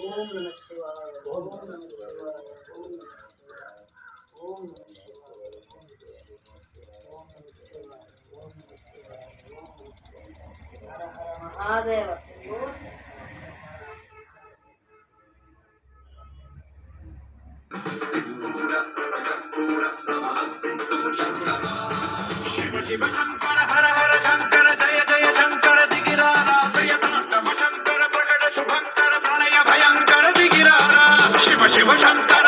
ఓం నమః శివాయ. ఓం నమః శివాయ. ఓం నమః శివాయ. ఓం నమః శివాయ. హర హర మహాదేవ. शिव शिव शंकर हर हर शंकर जय जय शंकर दिगिरारा प्रियतांडव शंकर प्रकट शुभंकर प्रणय भयंकर दिगिरारा शिव शिव शंकर